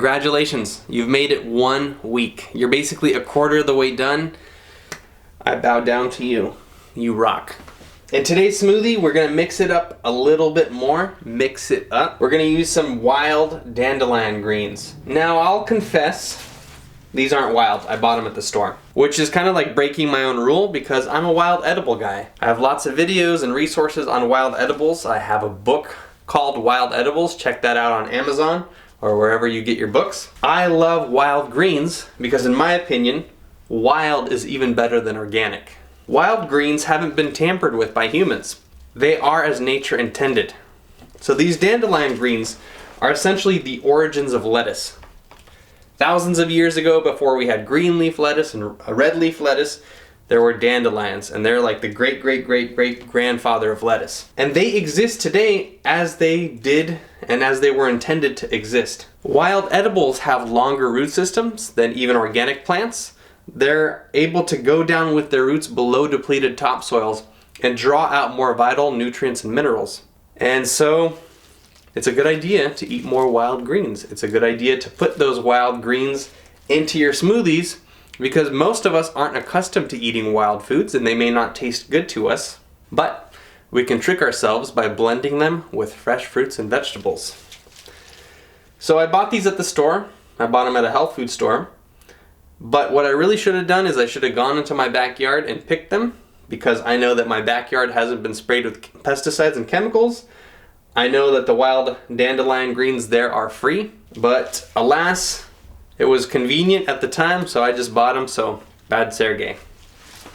Congratulations, you've made it 1 week. You're basically a quarter of the way done. I bow down to you. You rock. In today's smoothie, we're gonna mix it up a little bit more. Mix it up. We're gonna use some wild dandelion greens. Now, I'll confess, these aren't wild. I bought them at the store. Which is kind of like breaking my own rule because I'm a wild edible guy. I have lots of videos and resources on wild edibles. I have a book called Wild Edibles. Check that out on Amazon or wherever you get your books. I love wild greens because in my opinion, wild is even better than organic. Wild greens haven't been tampered with by humans. They are as nature intended. So these dandelion greens are essentially the origins of lettuce. Thousands of years ago, before we had green leaf lettuce and red leaf lettuce, there were dandelions, and they're like the great-great-great-great-grandfather of lettuce. And they exist today as they did and as they were intended to exist. Wild edibles have longer root systems than even organic plants. They're able to go down with their roots below depleted topsoils and draw out more vital nutrients and minerals. And so, it's a good idea to eat more wild greens. It's a good idea to put those wild greens into your smoothies because most of us aren't accustomed to eating wild foods and they may not taste good to us, but we can trick ourselves by blending them with fresh fruits and vegetables. So I bought these at the store. I bought them at a health food store. But what I really should have done is I should have gone into my backyard and picked them because I know that my backyard hasn't been sprayed with pesticides and chemicals. I know that the wild dandelion greens there are free, but alas, it was convenient at the time, so I just bought them, so bad Sergei.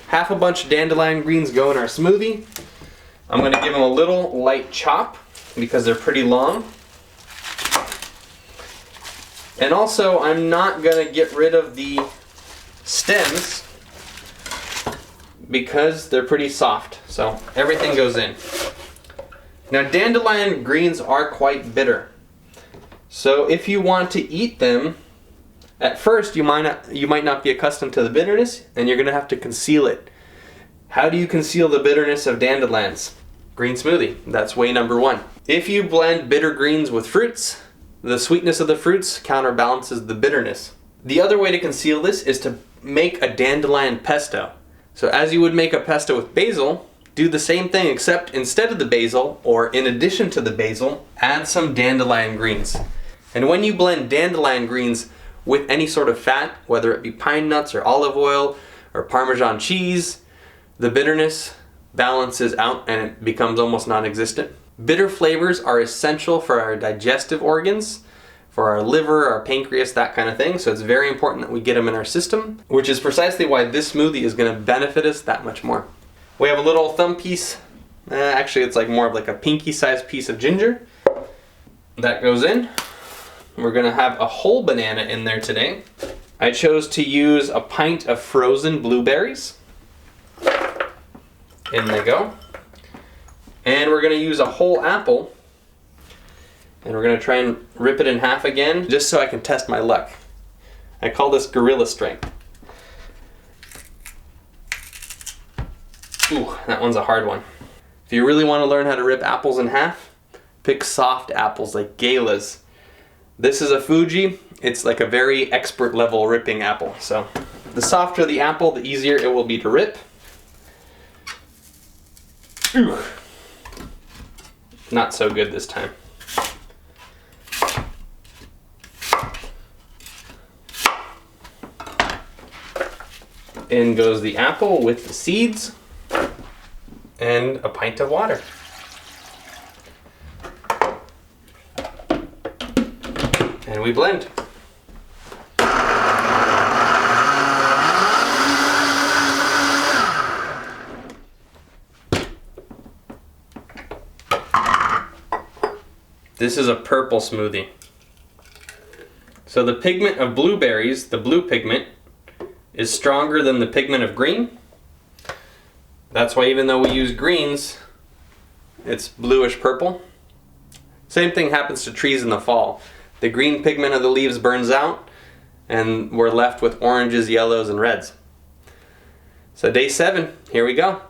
Half a bunch of dandelion greens go in our smoothie. I'm gonna give them a little light chop because they're pretty long. And also, I'm not gonna get rid of the stems because they're pretty soft, so everything goes in. Now, dandelion greens are quite bitter. So if you want to eat them, at first you might not be accustomed to the bitterness and you're gonna have to conceal it. How do you conceal the bitterness of dandelions? Green smoothie, that's way number 1. If you blend bitter greens with fruits, the sweetness of the fruits counterbalances the bitterness. The other way to conceal this is to make a dandelion pesto. So as you would make a pesto with basil, do the same thing except instead of the basil, or in addition to the basil, add some dandelion greens. And when you blend dandelion greens with any sort of fat, whether it be pine nuts or olive oil or Parmesan cheese, the bitterness balances out and it becomes almost non-existent. Bitter flavors are essential for our digestive organs, for our liver, our pancreas, that kind of thing. So it's very important that we get them in our system, which is precisely why this smoothie is going to benefit us that much more. We have a little thumb piece, actually it's like more of like a pinky sized piece of ginger. That goes in. We're going to have a whole banana in there today. I chose to use a pint of frozen blueberries. In they go. And we're going to use a whole apple, and we're going to try and rip it in half again, just so I can test my luck. I call this gorilla strength. Ooh, that one's a hard one. If you really want to learn how to rip apples in half, pick soft apples like galas. This is a Fuji. It's like a very expert level ripping apple. So the softer the apple, the easier it will be to rip. Ooh. Not so good this time. In goes the apple with the seeds and a pint of water. And we blend. This is a purple smoothie. So the pigment of blueberries, the blue pigment, is stronger than the pigment of green. That's why even though we use greens, it's bluish purple. Same thing happens to trees in the fall. The green pigment of the leaves burns out and we're left with oranges, yellows, and reds. So day 7, here we go.